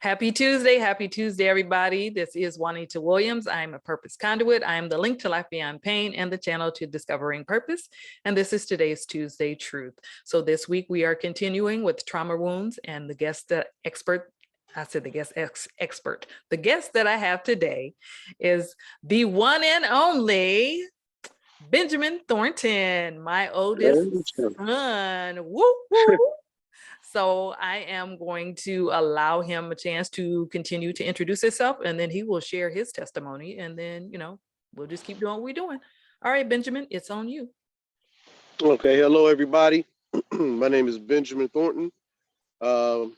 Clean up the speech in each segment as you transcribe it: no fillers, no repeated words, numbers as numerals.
Happy Tuesday. Happy Tuesday, everybody. This is Juanita Williams. I'm a purpose conduit. I am the link to Life Beyond Pain and the channel to Discovering Purpose. And this is today's Tuesday Truth. So this week we are continuing with trauma wounds, and the guest expert, I said the guest expert. The guest that I have today is the one and only Benjamin Thornton, my oldest son. Woo, woo. So I am going to allow him a chance to continue to introduce himself, and then he will share his testimony, and then, we'll just keep doing what we're doing. All right, Benjamin, it's on you. Okay. Hello, everybody. My name is Benjamin Thornton, son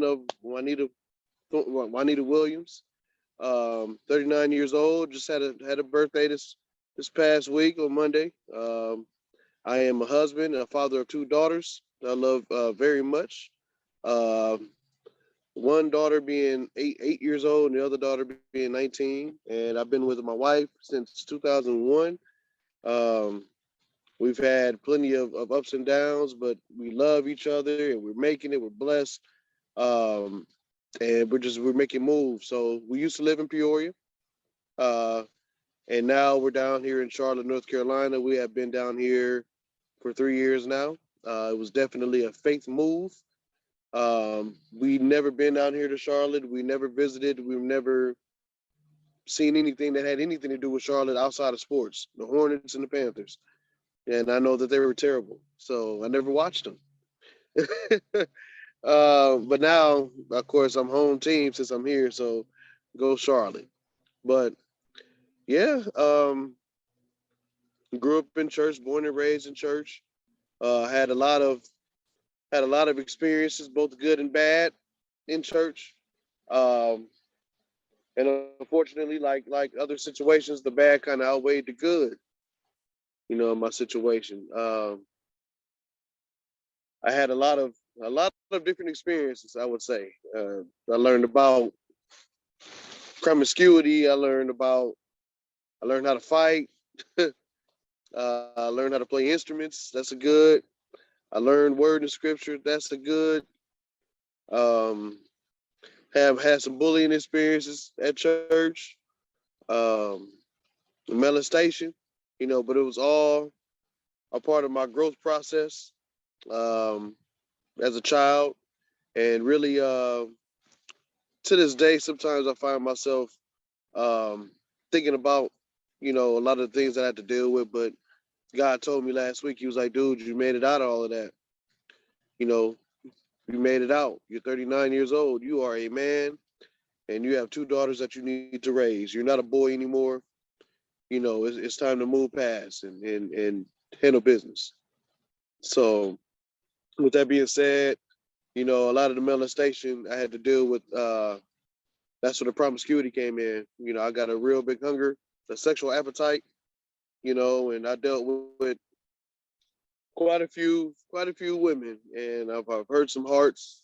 of Juanita Williams, 39 years old. Just had a birthday this past week on Monday. I am a husband and a father of two daughters I love very much. One daughter being eight years old and the other daughter being 19. And I've been with my wife since 2001. We've had plenty of ups and downs, but we love each other and we're making it. We're blessed. And we're making moves. So we used to live in Peoria. And now we're down here in Charlotte, North Carolina. We have been down here for 3 years now. It was definitely a faith move. We'd never been down here to Charlotte. We never visited. We've never seen anything that had anything to do with Charlotte outside of sports, the Hornets and the Panthers. And I know that they were terrible, so I never watched them. But now, of course, I'm home team since I'm here, so go Charlotte. But yeah, grew up in church, born and raised in church. Had a lot of experiences, both good and bad, in church. And unfortunately, like other situations, the bad kind of outweighed the good. In my situation, I had a lot of different experiences. I would say I learned about promiscuity. I learned how to fight. I learned how to play instruments. That's a good. I learned word and scripture. That's a good. Have had some bullying experiences at church. Molestation, but it was all a part of my growth process as a child. And really, to this day, sometimes I find myself thinking about, a lot of the things I had to deal with, but God told me last week, he was like, dude, you made it out of all of that. You made it out. You're 39 years old. You are a man and you have two daughters that you need to raise. You're not a boy anymore. It's time to move past and handle business. So with that being said, a lot of the molestation I had to deal with, that's where the promiscuity came in. I got a real big hunger, a sexual appetite, and I dealt with quite a few women, and I've hurt some hearts,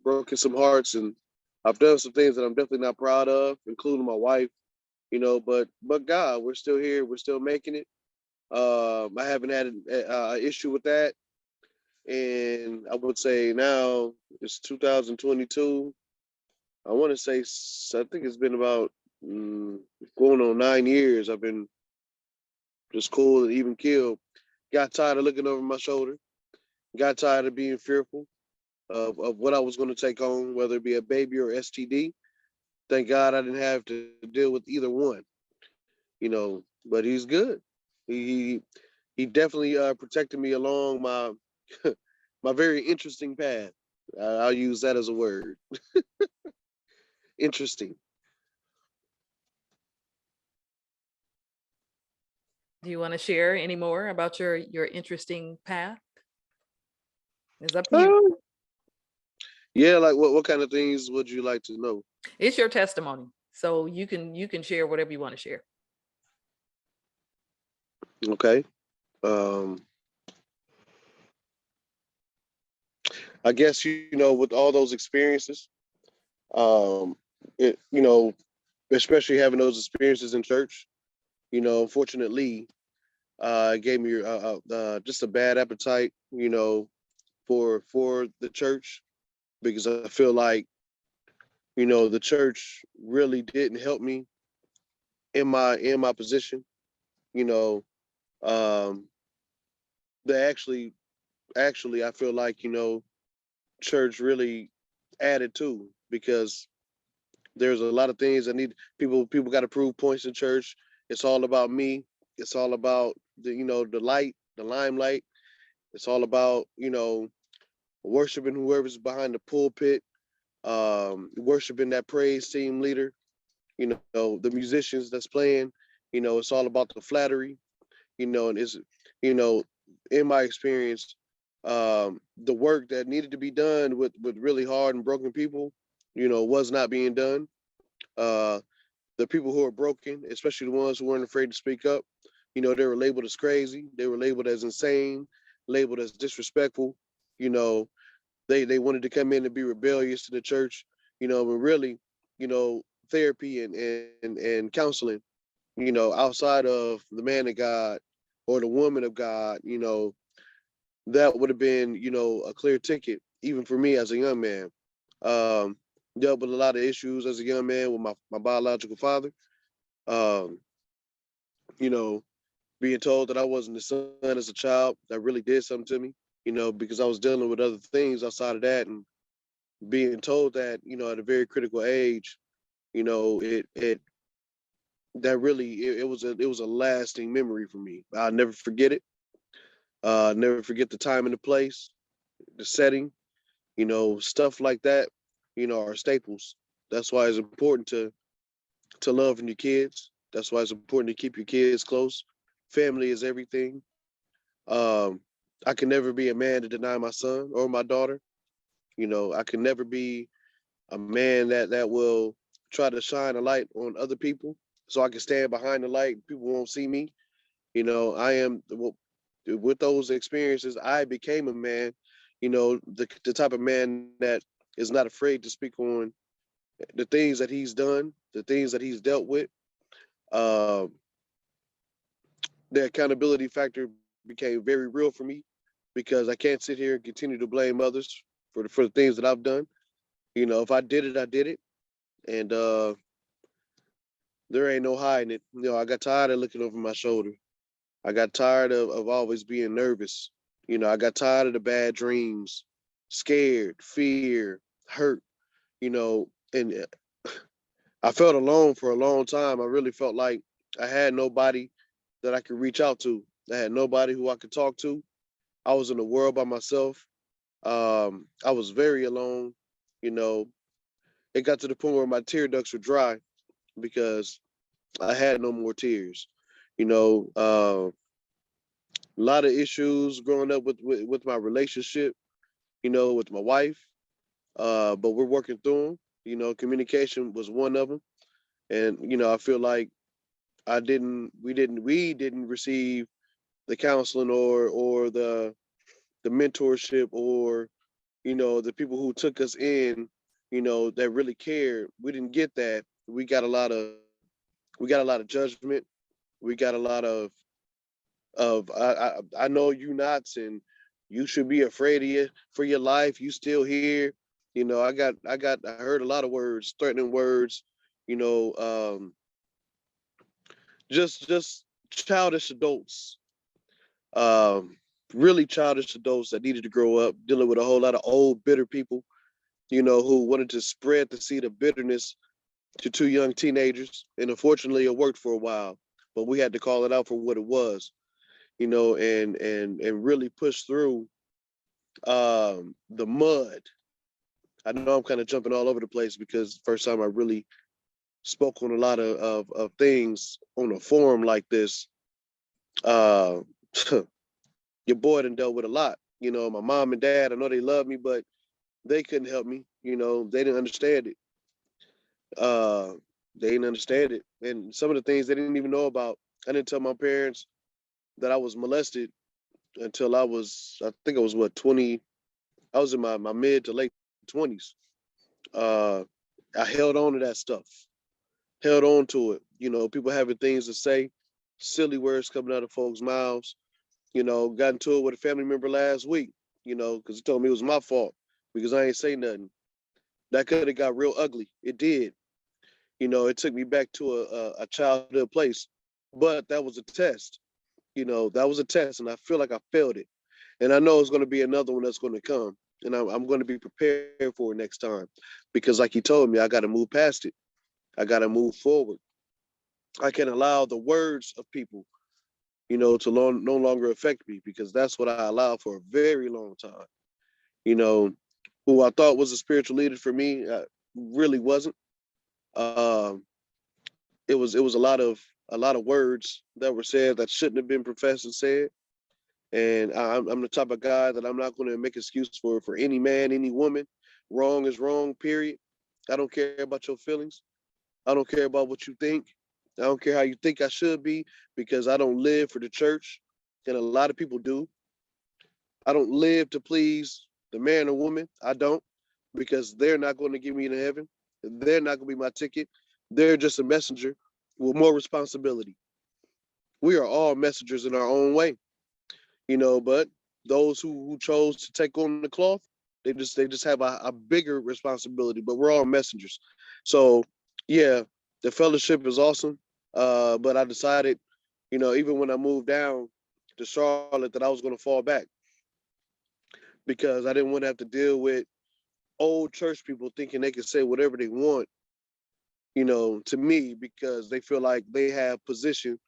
broken some hearts, and I've done some things that I'm definitely not proud of, including my wife, but God, we're still here, we're still making it. I haven't had an issue with that, and I would say now it's 2022. I want to say, I think it's been about going on 9 years. I've been just cool and even killed. Got tired of looking over my shoulder. Got tired of being fearful of what I was going to take on, whether it be a baby or STD. Thank God I didn't have to deal with either one, but he's good. He definitely protected me along my my very interesting path. I'll use that as a word. Interesting. Do you want to share any more about your interesting path? It's up to you. Yeah, like what kind of things would you like to know? It's your testimony, so you can share whatever you want to share. Okay. I guess with all those experiences, especially having those experiences in church, unfortunately, it gave me just a bad appetite, for the church, because I feel like The church really didn't help me in my position. You know, um, they actually I feel like church really added to, because there's a lot of things that need people got to prove points in church. It's all about me. It's all about the light, the limelight. It's all about worshiping whoever's behind the pulpit, worshiping that praise team leader. The musicians that's playing. It's all about the flattery. And it's you know in my experience, the work that needed to be done with really hard and broken people, was not being done. Uh, the people who are broken, especially the ones who weren't afraid to speak up, they were labeled as crazy. They were labeled as insane, labeled as disrespectful. You know, they wanted to come in and be rebellious to the church. But really, therapy and counseling, outside of the man of God or the woman of God, that would have been, a clear ticket, even for me as a young man. Um, Dealt with a lot of issues as a young man with my biological father. Um, you know, Being told that I wasn't the son as a child, that really did something to me, because I was dealing with other things outside of that, and being told that, at a very critical age, it that really it was a lasting memory for me. I'll never forget it. Never forget the time and the place, the setting, stuff like that, are staples. That's why it's important to love your kids. That's why it's important to keep your kids close. Family is everything. Um, I can never be a man to deny my son or my daughter. I can never be a man that will try to shine a light on other people so I can stand behind the light and people won't see me. I am well, with those experiences, I became a man, the type of man that is not afraid to speak on the things that he's done, the things that he's dealt with. Um, the accountability factor became very real for me, because I can't sit here and continue to blame others for the things that I've done. If I did it, I did it, and there ain't no hiding it. I got tired of looking over my shoulder. I got tired of always being nervous. I got tired of the bad dreams, scared, fear, hurt. And I felt alone for a long time. I really felt like I had nobody that I could reach out to. I had nobody who I could talk to. I was in the world by myself. I was very alone. You know, it got to the point where my tear ducts were dry because I had no more tears. You know, a lot of issues growing up with my relationship. With my wife. But we're working through them. Communication was one of them, and I feel like we didn't receive the counseling or the mentorship, or the people who took us in, that really cared. We didn't get that. We got a lot of judgment. We got a lot of I know you nots, and you should be afraid of you for your life. You still here. I heard a lot of words, threatening words, you know, just childish adults, um, really childish adults that needed to grow up, dealing with a whole lot of old bitter people, who wanted to spread the seed of bitterness to two young teenagers. And unfortunately, it worked for a while, but we had to call it out for what it was, and really push through the mud. I know I'm kind of jumping all over the place because first time I really spoke on a lot of things on a forum like this. Uh, your boy done dealt with a lot. My mom and dad, I know they love me, but they couldn't help me. They didn't understand it. Uh, they didn't understand it. And some of the things they didn't even know about. I didn't tell my parents that I was molested until I think I was what, 20. I was in my mid to late 20s. Uh, I held on to that stuff, held on to it. People having things to say, silly words coming out of folks' mouths. Got into it with a family member last week, because he told me it was my fault because I ain't say nothing. That could have got real ugly. It did. It took me back to a childhood place, but that was a test. That was a test, and I feel like I failed it. And I know it's going to be another one that's going to come, and I'm going to be prepared for it next time, because, like you told me, I got to move past it. I got to move forward. I can't allow the words of people, to no longer affect me, because that's what I allowed for a very long time. You know, who I thought was a spiritual leader for me really wasn't. Um, it was a lot of words that were said that shouldn't have been professed and said. And I'm the type of guy that I'm not going to make excuse for any man, any woman. Wrong is wrong, period. I don't care about your feelings. I don't care about what you think. I don't care how you think I should be, because I don't live for the church. And a lot of people do. I don't live to please the man or woman. I don't, because they're not going to get me into heaven. They're not going to be my ticket. They're just a messenger with more responsibility. We are all messengers in our own way, but those who chose to take on the cloth, they just have a bigger responsibility, but we're all messengers. So yeah, the fellowship is awesome. But I decided, even when I moved down to Charlotte, that I was going to fall back, because I didn't want to have to deal with old church people thinking they can say whatever they want, to me, because they feel like they have position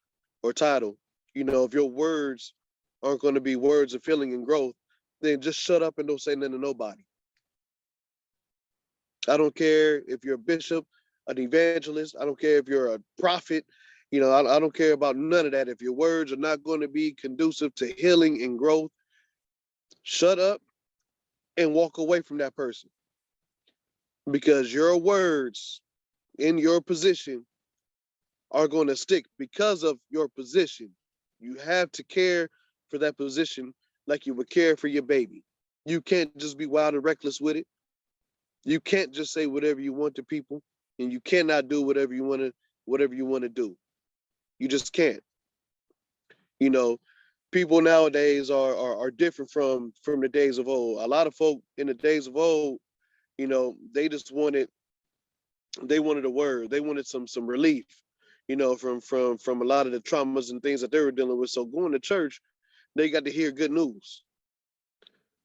or title. If your words aren't going to be words of healing and growth, then just shut up and don't say nothing to nobody. I don't care if you're a bishop, an evangelist. I don't care if you're a prophet. I don't care about none of that. If your words are not going to be conducive to healing and growth, shut up and walk away from that person, because your words in your position are going to stick because of your position. You have to care for that position like you would care for your baby. You can't just be wild and reckless with it. You can't just say whatever you want to people, and you cannot do whatever you want to do. You just can't. You know, People nowadays are different from the days of old. A lot of folk in the days of old, they just wanted a word. They wanted some relief, from a lot of the traumas and things that they were dealing with. So going to church, they got to hear good news.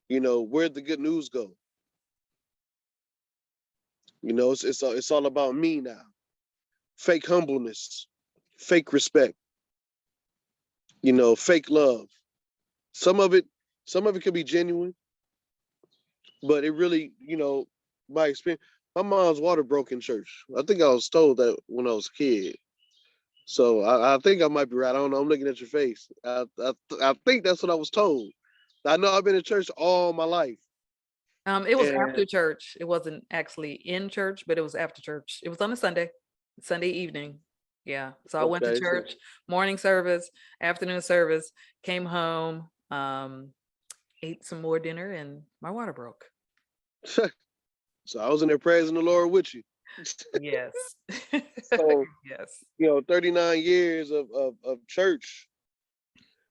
Where'd the good news go? It's all about me now. Fake humbleness, fake respect, fake love. Some of it, some of it could be genuine, but it really, my experience. My mom's water broke in church. I think I was told that when I was a kid. So I think I might be right. I don't know. I'm looking at your face. I think that's what I was told. I know I've been in church all my life. It was And after church. It wasn't actually in church, but it was after church. It was on a Sunday evening. Yeah. So I went to okay, church, morning service, afternoon service, came home, ate some more dinner, and my water broke. so I was in there praising the Lord with you. Yes. So, Yes. 39 years of church,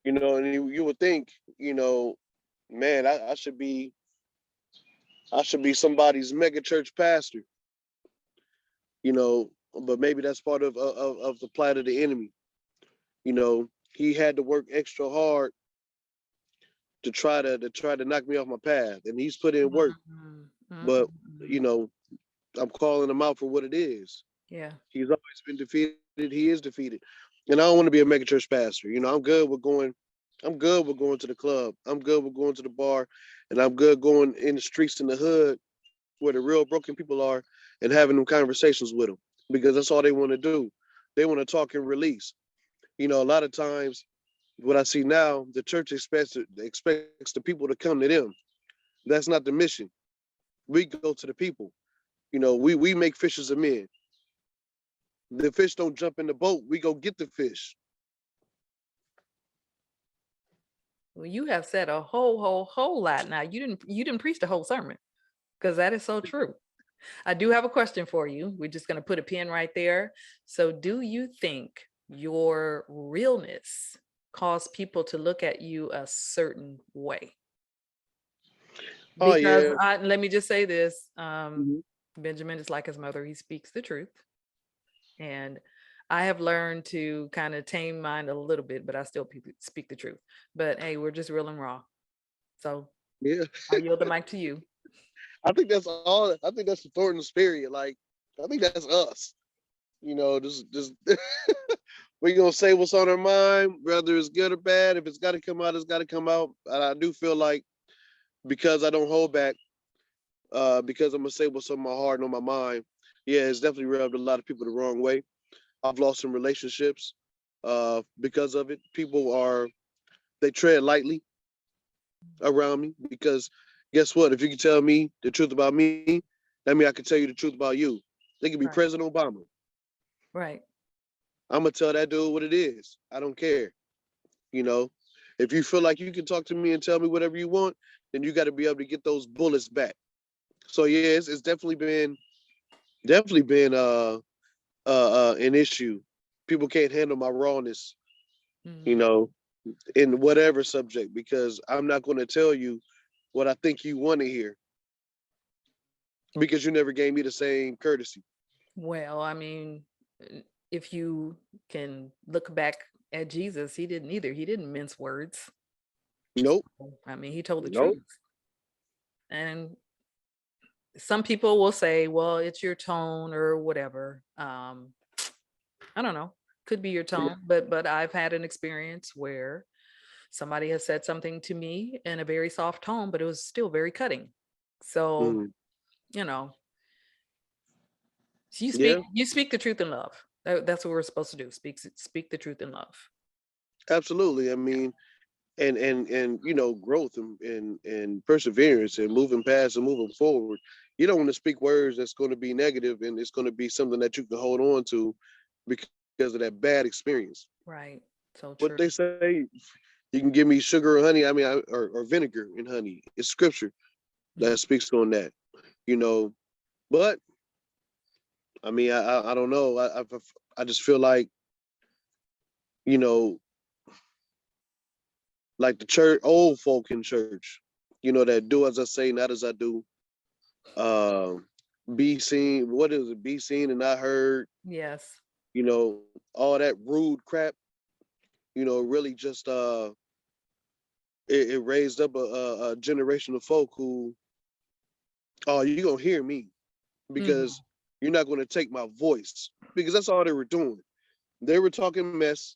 and you would think, man, I should be somebody's mega church pastor, but maybe that's part of the plight of the enemy. He had to work extra hard to try to knock me off my path, and he's put in work. Mhm, But mhm. you know, I'm calling him out for what it is. Yeah. He's always been defeated. He is defeated, and I don't want to be a mega church pastor. I'm good with going. I'm good with going to the club. I'm good with going to the bar, and I'm good going in the streets in the hood where the real broken people are, and having them conversations with them, because that's all they want to do. They want to talk and release. A lot of times, what I see now, the church expects the people to come to them. That's not the mission. We go to the people. We make fishers of men. The fish don't jump in the boat. We go get the fish. Well, you have said a whole lot now. You didn't preach the whole sermon, because that is so true. I do have a question for you. We're just going to put a pin right there. So, do you think your realness caused people to look at you a certain way? Oh Because yeah. let me just say this, Mhm. Benjamin is like his mother. He speaks the truth. And I have learned to kind of tame mine a little bit, but I still speak the truth. But hey, we're just real and raw. So Yeah, I'll yield the mic to you. I think that's all. I think that's the Thornton spirit. Like, I think that's us. Just we're gonna say what's on our mind, whether it's good or bad. If it's got to come out, it's got to come out. And I do feel like because I don't hold back, because I'm gonna say what's on my heart and on my mind. Yeah, it's definitely rubbed a lot of people the wrong way. I've lost some relationships because of it. They tread lightly around me because guess what? If you can tell me the truth about me, that means I can tell you the truth about you. They could be Right. President Obama. Right. I'm gonna tell that dude what it is. I don't care. You know, if you feel like you can talk to me and tell me whatever you want, then you got to be able to get those bullets back. So yeah, it's definitely been an issue. People can't handle my rawness, you Mhm. know, in whatever subject because I'm not going to tell you what I think you want to hear because you never gave me the same courtesy. Well, I mean, if you can look back at Jesus, he didn't either. He didn't mince words. Nope, I mean, he told the nope. truth. And some people will say, well, it's your tone or whatever. I don't know. Could be your Yeah. tone, but I've had an experience where somebody has said something to me in a very soft tone, but it was still very cutting. So, Mhm. you know, Yeah, you speak the truth in love. That's what we're supposed to do. Speak the truth in love. absolutely. I mean, and growth and perseverance and moving past and moving forward. You don't want to speak words that's going to be negative and it's going to be something that you can hold on to because of that bad experience. Right. So What true. they say, you can give me sugar or honey. I mean, or vinegar and honey. It's scripture that Mhm. speaks on that. You know, but I mean, I don't know. I just feel you know, like the church, old folk in church, that do as I say, not as I do. Um, be seen. What is it? Be seen and not heard. Yes. All that rude crap. Really just it raised up a generation of folk who, oh, you gonna hear me because Mhm. you're not gonna take my voice because that's all they were doing. They were talking mess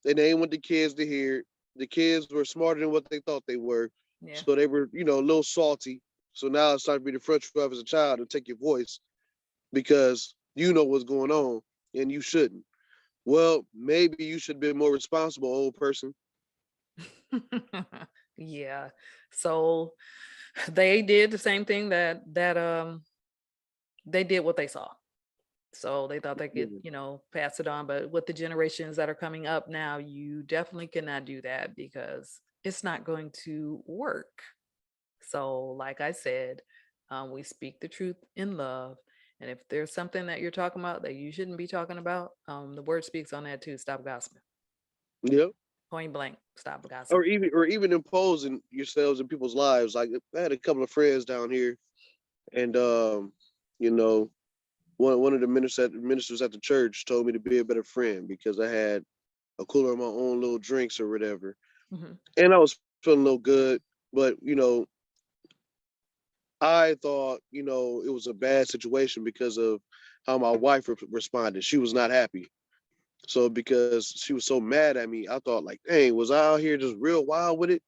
and they didn't want the kids to hear it. The kids were smarter than what they thought they were, Yeah. so they were, a little salty. So now it's time for me to front you up as a child and take your voice because you know what's going on and you shouldn't. Well, maybe you should be more responsible, old person. Yeah. So they did the same thing that they did what they saw. So they thought they could, Mhm. pass it on. But with the generations that are coming up now, you definitely cannot do that because it's not going to work. So, like I said, we speak the truth in love. And if there's something that you're talking about that you shouldn't be talking about, the word speaks on that too. Stop gossiping. Yeah. Point blank. Stop Or gossiping. even imposing yourselves in people's lives. Like I had a couple of friends down here, and you know, one of the ministers at the church told me to be a better friend because I had a cooler of my own little drinks or whatever, Hmm. and I was feeling a little good, but I thought it was a bad situation because of how my wife responded. She was not happy. So because she was so mad at me, I thought like, dang, was I out here just real wild with it?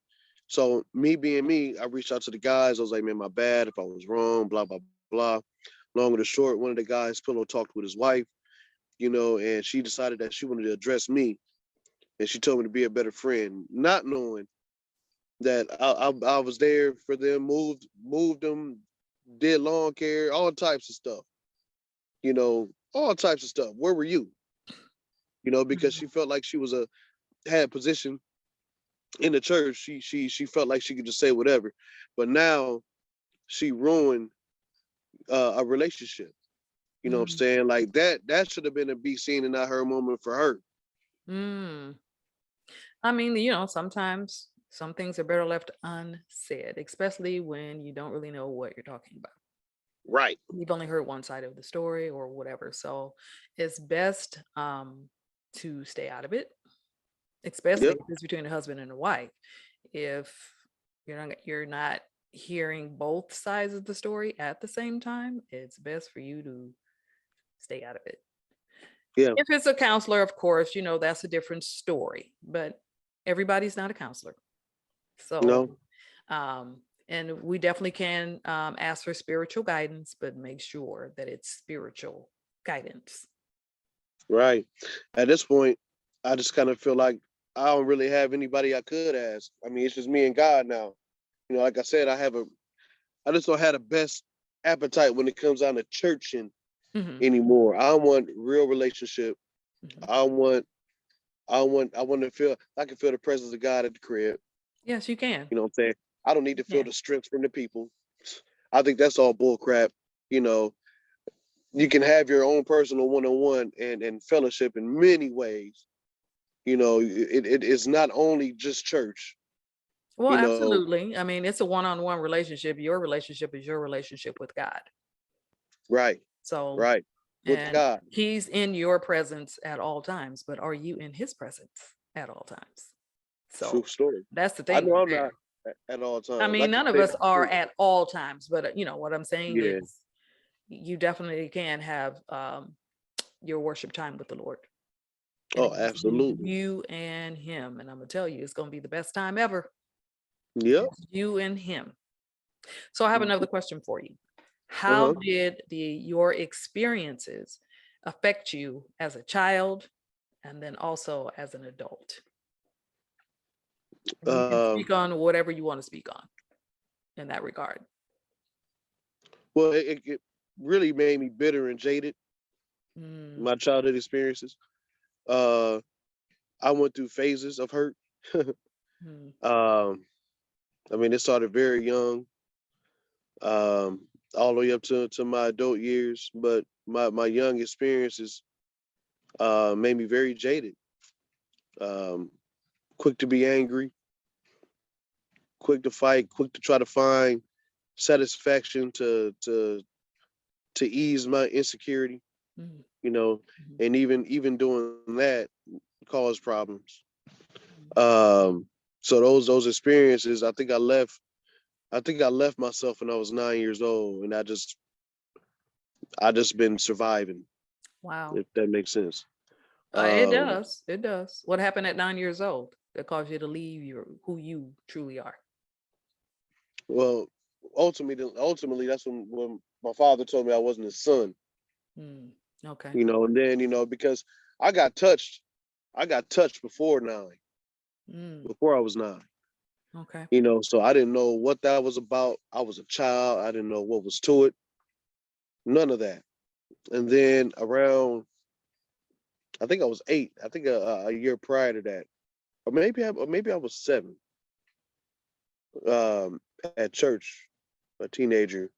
So me being me, I reached out to the guys. I was like, man, my bad if I was wrong, blah, blah, blah. Long or the short, one of the guys, Pillow, talked with his wife, and she decided that she wanted to address me. And she told me to be a better friend, not knowing that I was there for them, moved them, did lawn care, all types of stuff, all types of stuff. Where were you? Because she felt like she had a position in the church. She felt like she could just say whatever. But now she ruined a relationship. You know what I'm Mm. saying? Like that should have been a be seen and not her moment for her. Mm. I mean, sometimes some things are better left unsaid, especially when you don't really know what you're talking about. Right. You've only heard one side of the story or whatever. So it's best to stay out of it, especially Yep. if it's between a husband and a wife. If you're not hearing both sides of the story at the same time, it's best for you to stay out of it. Yeah. If it's a counselor, of course, that's a different story, but everybody's not a counselor. So, No. and we definitely can ask for spiritual guidance, but make sure that it's spiritual guidance. Right. At this point, I just kind of feel like I don't really have anybody I could ask. I mean, it's just me and God now. Like I said, I just don't have the best appetite when it comes down to churching Mhm, anymore. I want real relationship. mhm. I want, I want to feel, I can feel the presence of God at the crib. Yes, you can. You know what I'm saying? I don't need to feel Yeah. the strength from the people. I think that's all bull crap. You know, you can have your own personal one-on-one and fellowship in many ways. It is not only just church, Well, you know, absolutely. I mean, it's a one-on-one relationship. Your relationship is your relationship with God. right, So, right, with and God. he's in your presence at all times, but are you in his presence at all times? True So story. that's the I thing know right I'm not there. at all I times. I mean, can none of say us that are too. at all times, but what I'm saying Yeah. is you definitely can have your worship time with the Lord. And Oh, it's just absolutely. you and him. And I'm gonna tell you, it's gonna be the best time ever. Yep. Just you and him. So I have another question for you. How Uh-huh. did your experiences affect you as a child and then also as an adult? And you can Um, speak on whatever you want to speak on in that regard. well, it really made me bitter and jaded, Mm, my childhood experiences. Uh, I went through phases of hurt. mm, um, I mean, it started very young, um, all the way up to my adult years. But my young experiences made me very jaded. Um, quick to be angry, quick to fight, quick to try to find satisfaction to ease my insecurity, mm, you know, mhm, and even doing that caused problems. mm. Um, so those experiences, I think I left myself when I was 9 years old, and I just been surviving, Wow. if that makes sense. It Um, does. It does. What happened at 9 years old that caused you to leave who you truly are? well, ultimately, that's when my father told me I wasn't his son, Mm, okay. and then because I got touched, I got touched Mm, before I was 9. okay. So I didn't know what that was about. I was a child. I didn't know what was to it. None of that. And then around, I think I was 8. I think a year prior to that, or maybe I was 7. At church, a teenager,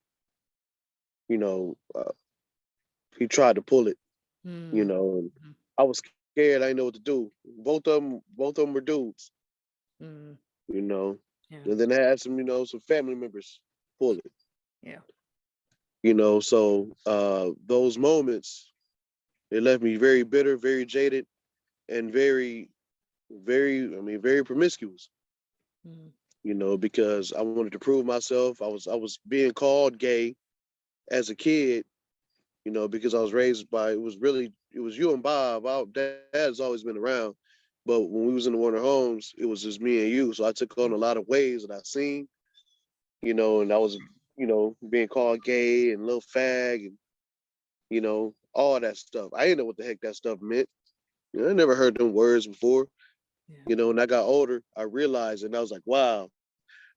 you know, uh, he tried to pull it, Mm, and mhm, I was scared. I didn't know what to do. Both of them were dudes, mm, you know, yeah. and then I had some family members pull it, Yeah. So those moments, it left me very bitter, very jaded, and very, very, I mean, very promiscuous. Mm, Because I wanted to prove myself. I was being called gay as a kid, because I was raised by it was you and Bob. Our dad's always been around, but when we was in the Warner homes, it was just me and you. So I took on a lot of ways that I seen, and I was, being called gay and little fag and all that stuff. I didn't know what the heck that stuff meant. I never heard them words before. yeah. When I got older, I realized, and I was like, wow.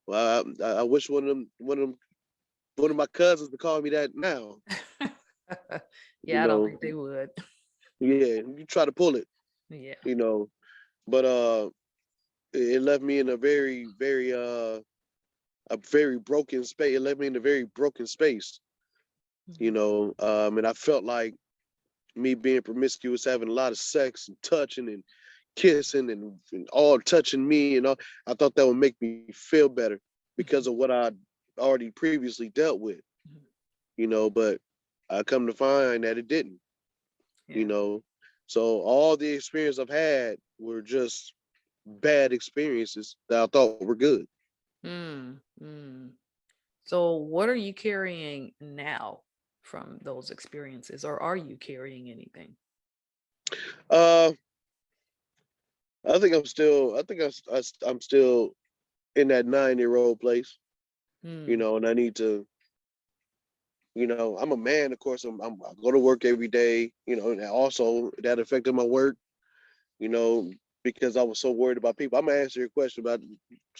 Well, I wish one of my cousins would call me that now. You Yeah, I don't know, think they would. yeah, you try to pull it, Yeah. you know, but it left me in a very broken space. It left me in a very broken space, Mhm, and I felt like me being promiscuous, having a lot of sex and touching and kissing and all touching me and all. I thought that would make me feel better because mhm, of what I already previously dealt with, mhm. but I come to find that it didn't, you Yeah. know. So all the experience I've had were just bad experiences that I thought were good. Mm, mm. So what are you carrying now from those experiences, or are you carrying anything? Uh, I think I'm still in that 9-year-old place, Mm, and I need to, I'm a man, of course. I go to work every day, and also that affected my work, you know, because I was so worried about people. I'm gonna answer your question about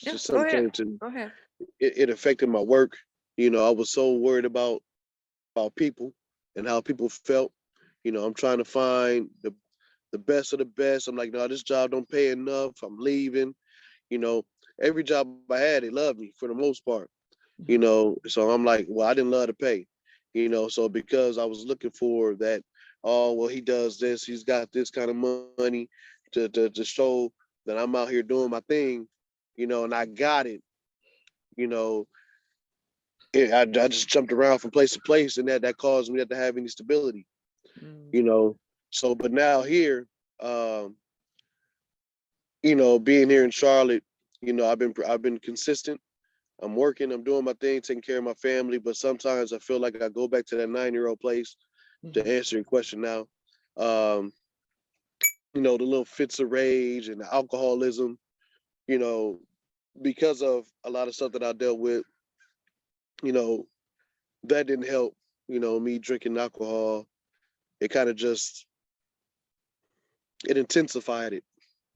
yeah, just go something ahead. came to me. Go ahead. It affected my work. I was so worried about people and how people felt. I'm trying to find the best of the best. I'm like, no, this job don't pay enough. I'm leaving. You know, every job I had, they loved me for the most part. Mhm, So I'm like, well, I didn't love to pay. So because I was looking for that, oh well, he does this, he's got this kind of money to show that I'm out here doing my thing, and I got it. You know, I just jumped around from place to place, and that caused me not to have any stability. mm, You know, so but now here, um, being here in Charlotte, I've been consistent. I'm working, I'm doing my thing, taking care of my family, but sometimes I feel like I go back to that 9-year-old place to mhm, answer your question now. Um, the little fits of rage and the alcoholism, you know, because of a lot of stuff that I dealt with, you know, that didn't help, me drinking alcohol. It kind of just it intensified it.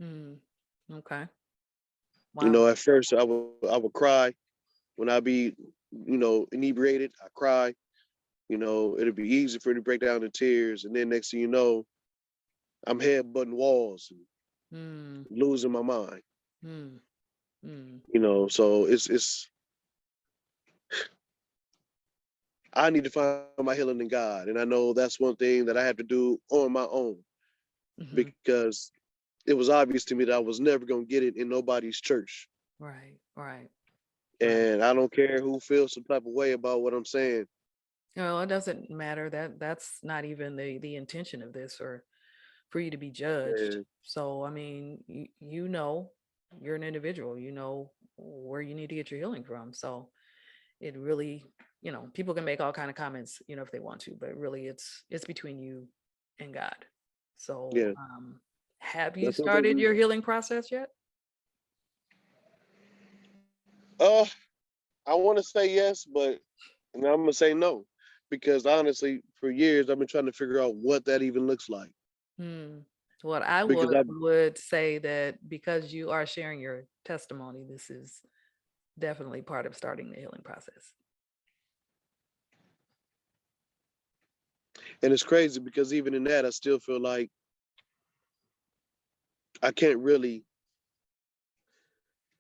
mm. Okay. Wow. At first I would cry when I be, inebriated. I cry. It'd be easy for me to break down in tears, and then next thing you know, I'm headbutting walls and Mm, losing my mind. mm, mm, So it's I need to find my healing in God, and I know that's one thing that I have to do on my own mhm. because it was obvious to me that I was never gonna get it in nobody's church, Right, right, right. and I don't care who feels some type of way about what I'm saying. No, it doesn't matter. That's not even the intention of this, or for you to be judged. And, So, I mean, you know, you're an individual. You know where you need to get your healing from. So, it really, people can make all kind of comments, if they want to, but really, it's between you and God. So, yeah, have you that's one thing. started your healing process yet? Uh, I want to say yes, but and I'm gonna say no because honestly, for years I've been trying to figure out what that even looks like Hmm. What I because would I would say that because you are sharing your testimony, this is definitely part of starting the healing process. and it's crazy because even in that I still feel like I can't really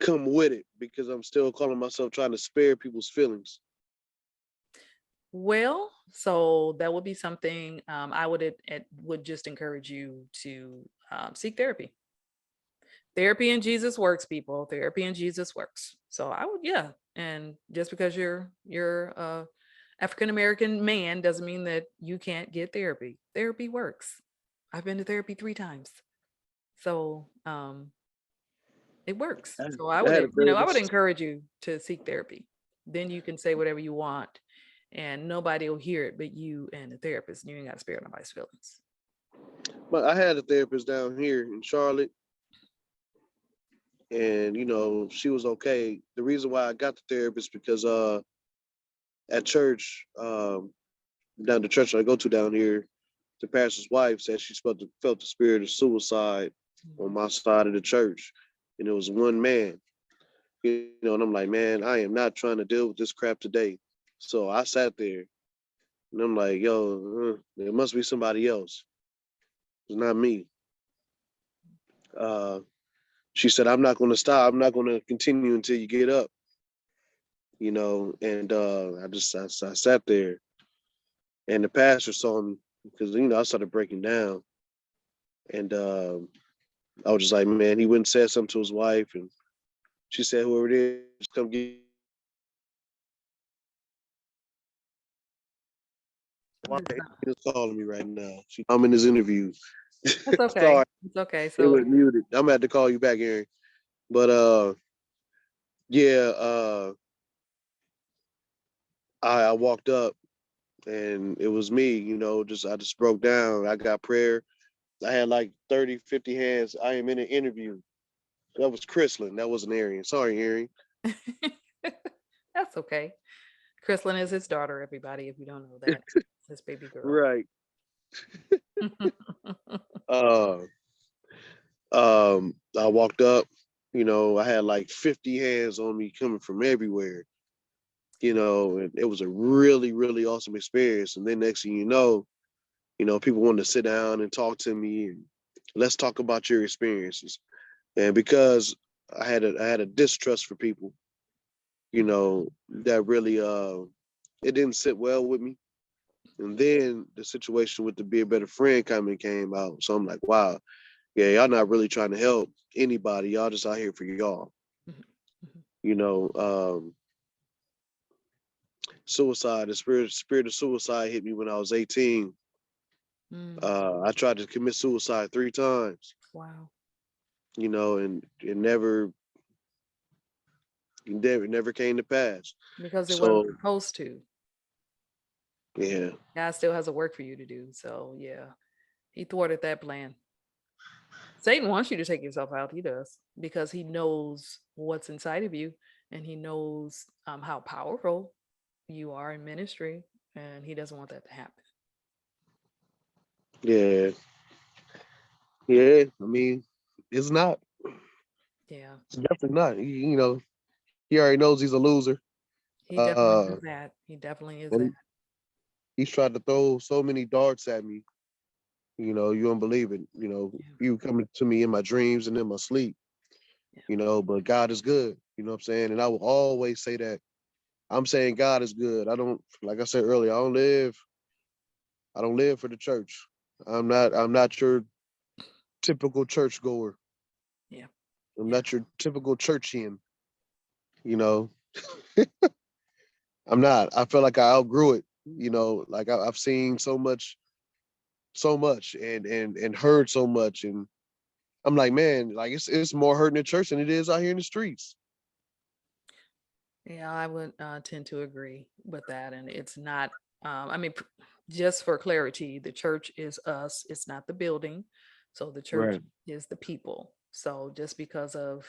come with it because I'm still calling myself trying to spare people's feelings. Well, so that would be something I would just encourage you to seek therapy. Therapy and Jesus works, people. Therapy and Jesus works. So I would, yeah. And just because you're African American man doesn't mean that you can't get therapy. Therapy works. I've been to therapy 3 times. So it works. I, So I I would, had a I would therapist. encourage you to seek therapy. Then you can say whatever you want and nobody will hear it but you and the therapist. And you ain't got to spare nobody's feelings. But I had a therapist down here in Charlotte, and she was okay. The reason why I got the therapist because at church, down the church I go to down here, the pastor's wife said she felt the spirit of suicide on Mhm. my side of the church, and it was one man. And I'm like, man, I am not trying to deal with this crap today. So I sat there, and I'm like, yo, there must be somebody else. It's not me. Uh, she said, I'm not going to stop. I'm not going to continue until you get up. And I sat there, and the pastor saw me because I started breaking down, and I was just like, man, he went and said something to his wife, and she said, whoever it is, come get Why It's not- is calling me right now? I'm in this interview. That's okay. Sorry, It's okay. it So was muted. I'm gonna have to call you back, Aaron. But yeah, I walked up and it was me, just I just broke down. I got prayer. I had like 30, 50 hands. I am in an interview. That was Chrislin. That wasn't Arian. Sorry, Arian. that's okay. Chrislyn is his daughter, everybody, if you don't know that. His baby girl. Right. Uh, I walked up, I had like 50 hands on me coming from everywhere, and it was a really, really awesome experience. And then next thing people wanted to sit down and talk to me and let's talk about your experiences. And because I had a distrust for people, that really it didn't sit well with me. And then the situation with the Be a Better Friend comment came out. So I'm like, wow, yeah, y'all not really trying to help anybody. Y'all just out here for y'all. Mhm, mhm. You know, suicide, the spirit of suicide hit me when I was 18. Mm, I tried to commit suicide 3 times, wow. and it never came to pass. Because it wasn't So supposed to. yeah, God still has a work for you to do. So yeah, he thwarted that plan. Satan wants you to take yourself out. He does because he knows what's inside of you, and he knows how powerful you are in ministry, and he doesn't want that to happen. yeah, yeah. I mean, it's not. Yeah, It's definitely not. He already knows he's a loser. he definitely Uh, is that. He definitely is that. and he's tried to throw so many darts at me. You don't believe it. Yeah, You coming to me in my dreams and in my sleep. yeah. But God is good. You know what I'm saying? And I will always say that. I'm saying God is good. I don't, like I said earlier, I don't live for the church. I'm not your typical church goer. Yeah, I'm yeah. not your typical churchian, you know. I'm not. I feel like I outgrew it, like I've seen so much and heard so much. And I'm like, man, like it's more hurting in church than it is out here in the streets. Yeah, I would tend to agree with that. And it's not, I mean, just for clarity, the church is us, it's not the building. So the church Right. is the people. So just because of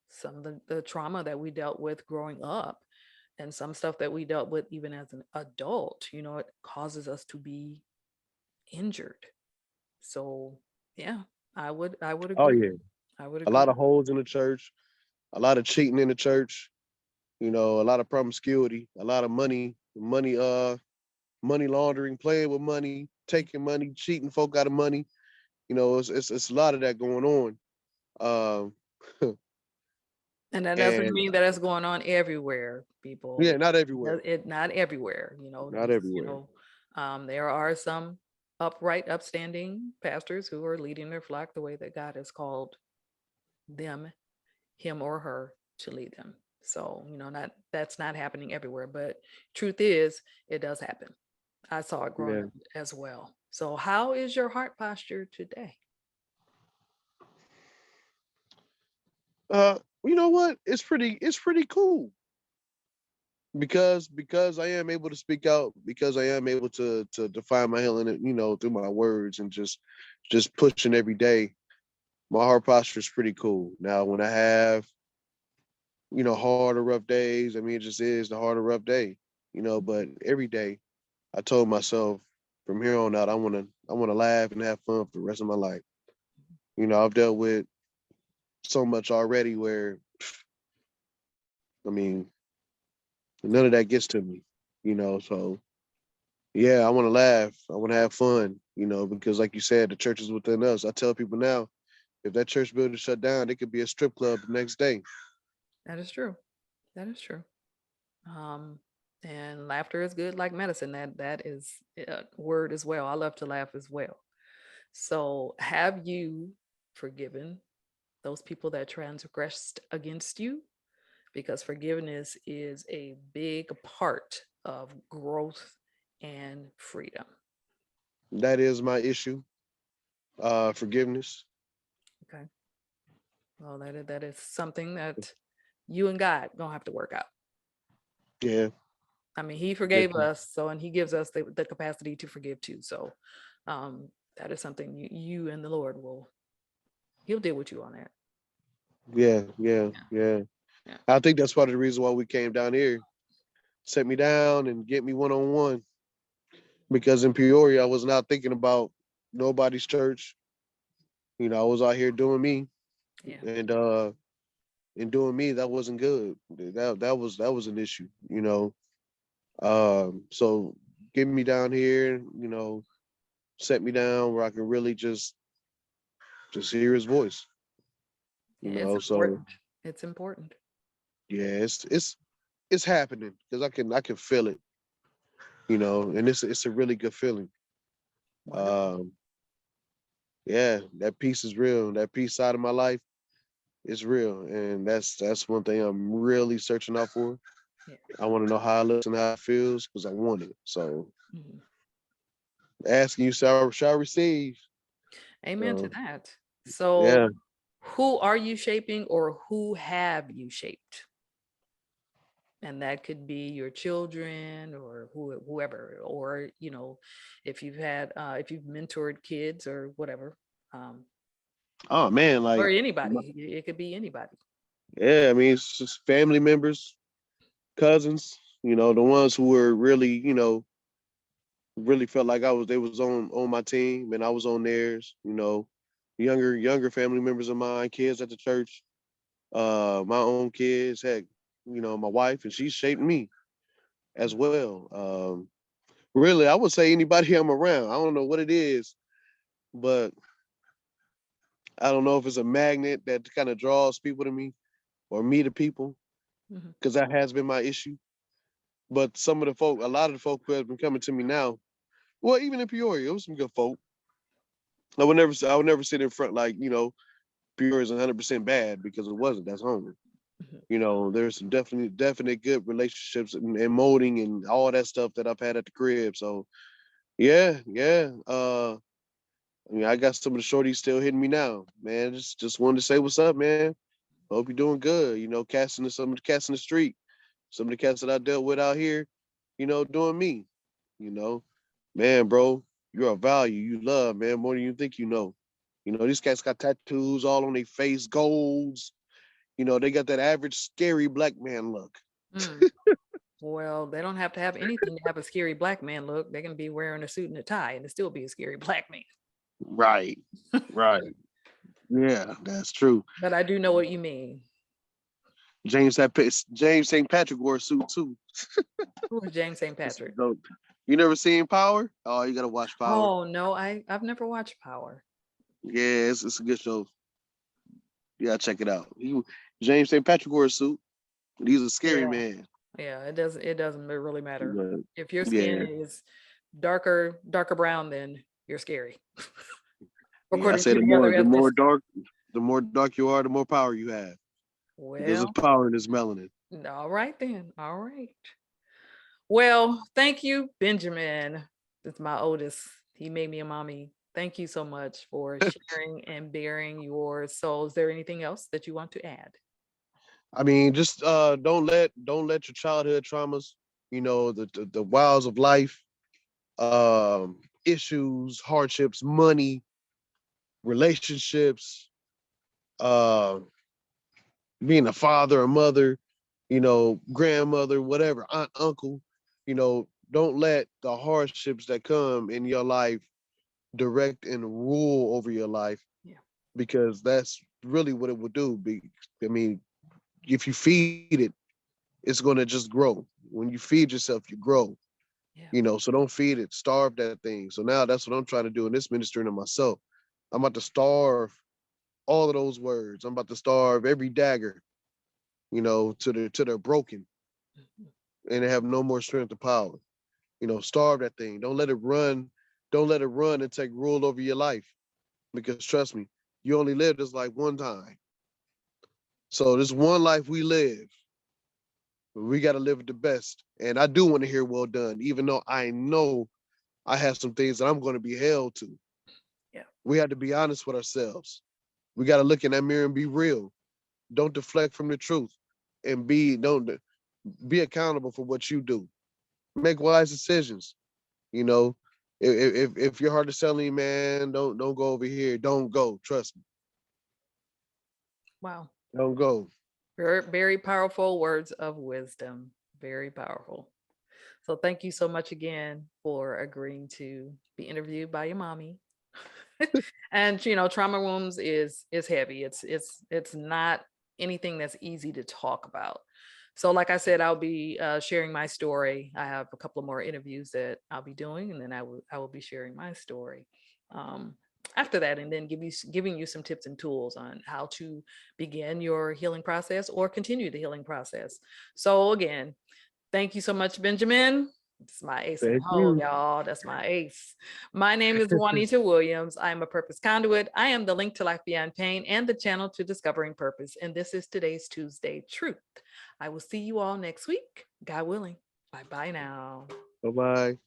some of the trauma that we dealt with growing up and some stuff that we dealt with even as an adult, it causes us to be injured. So yeah, I would Oh agree. yeah. I would A lot of agree. holes in the church, a lot of cheating in the church, a lot of promiscuity, a lot of money laundering, playing with money, taking money, cheating folk out of money. It's a lot of that going on. Um, And that doesn't and mean that it's going on everywhere, people. yeah, not everywhere, It not everywhere, not everywhere. there are some upright, upstanding pastors who are leading their flock the way that God has called them, him or her, to lead them. So, not that's not happening everywhere, but truth is, it does happen. I saw it growing Yeah. up as well. So, how is your heart posture today? You know what? It's pretty cool because I am able to speak out, because I am able to define my healing, through my words and just pushing every day. My heart posture is pretty cool. Now, when I have hard or rough days, I mean, it just is the hard or rough day, but every day I told myself from here on out, I want to laugh and have fun for the rest of my life. I've dealt with so much already where, I mean, none of that gets to me, so yeah, I want to laugh. I want to have fun, because like you said, the church is within us. I tell people now, if that church building shut down, it could be a strip club the next day. That is true. That is true. Um, and laughter is good like medicine. That is a word as well. I love to laugh as well. So, have you forgiven those people that transgressed against you? Because forgiveness is a big part of growth and freedom. That is my issue. Forgiveness. Okay. Well, that is something that you and God gonna have to work out. Yeah. I mean, he forgave us, so, and he gives us the capacity to forgive too. So that is something you and the Lord he'll deal with you on that. Yeah. Yeah. I think that's part of the reason why we came down here. Set me down and get me one-on-one. Because in Peoria, I was not thinking about nobody's church. I was out here doing me. Yeah. And in doing me, that wasn't good. That was an issue, So get me down here, set me down where I can really just hear his voice. Yeah, it's So important. It's important. yeah, it's happening because I can feel it, and it's a really good feeling. Wonderful. Um, yeah, that peace is real. That peace side of my life is real, and that's one thing I'm really searching out for. Yeah. I want to know how it looks and how it feels because I want it. So Mhm. asking you shall receive. Amen to So that. So yeah. who are you shaping, or who have you shaped? And that could be your children, or whoever, or if you've mentored kids or whatever, um, Oh man, or like anybody. It could be anybody. yeah. I mean, it's just family members, cousins. The ones who were really, really felt like they was on my team and I was on theirs. Younger family members of mine, kids at the church, my own kids, heck, my wife, and she shaped me as well. Really, I would say anybody I'm around. I don't know what it is, but I don't know if it's a magnet that kind of draws people to me or me to people, Mhm. because that has been my issue. But a lot of the folk who have been coming to me now, well, even in Peoria, it was some good folk. I would never sit in front like, Peoria is 100% bad because it wasn't. That's home. Mhm. There's some definite good relationships and molding and all that stuff that I've had at the crib. So yeah, yeah. I got some of the shorties still hitting me now, man. Just wanted to say what's up, man. Hope you're doing good. Some of the cats in the street, some of the cats that I dealt with out here, doing me. You know, man, bro, you're a value. You love, man, more than you think you know. These cats got tattoos all on their face, golds. They got that average scary black man look. Mm. Well, they don't have to have anything to have a scary black man look. They can be wearing a suit and a tie and it still be a scary black man. Right, right. Yeah, that's true. But I do know what you mean. James St. Patrick wore a suit too. Who is James St. Patrick? So, you never seen Power? Oh, you gotta watch Power. Oh no, I've never watched Power. Yeah, it's a good show. You gotta check it out. James St. Patrick wore a suit. He's a scary Yeah. man. Yeah, it doesn't really matter. But, If your skin yeah, is darker brown, then you're scary. yeah. I According say to the the other more the more ethnicity. dark the more dark you are, the more power you have because there's Well, power in this melanin. all right then. All right. Well, thank you, Benjamin. That's my oldest. He made me a mommy. Thank you so much for sharing and bearing your soul. Is there anything else that you want to add? I mean, just don't let your childhood traumas, the wiles of life, issues, hardships, money, relationships, uh, being a father, a mother, grandmother, whatever, aunt, uncle, don't let the hardships that come in your life direct and rule over your life, Yeah. because that's really what it will do. I mean, if you feed it, it's going to just grow. When you feed yourself, you grow. Yeah. So don't feed it, starve that thing. So now that's what I'm trying to do in this ministry and in myself. I'm about to starve all of those words. I'm about to starve every dagger, till they're broken Mhm. and they have no more strength or power. Starve that thing. Don't let it run. Don't let it run and take rule over your life. Because trust me, you only live this life one time. So this one life we live, We got to live it the best. And I do want to hear well done, even though I know I have some things that I'm going to be held to. Yeah. We have to be honest with ourselves. We got to look in that mirror and be real. Don't deflect from the truth, and don't be accountable for what you do. Make wise decisions. You know, if your heart is telling you, man, don't go over here. Don't go. Trust me. Wow. Don't go. Very, very powerful words of wisdom. Very powerful. So thank you so much again for agreeing to be interviewed by your mommy. And trauma wounds is heavy. It's not anything that's easy to talk about. So like I said, I'll be sharing my story. I have a couple of more interviews that I'll be doing, and then I will be sharing my story after that, and then giving you some tips and tools on how to begin your healing process or continue the healing process. So again, thank you so much, Benjamin. It's my ace in the Thank hole, you. y'all. That's my ace. My name is Juanita Williams. I am a purpose conduit. I am the link to life beyond pain and the channel to discovering purpose. And this is today's Tuesday Truth. I will see you all next week, God willing. Bye bye now. Bye bye.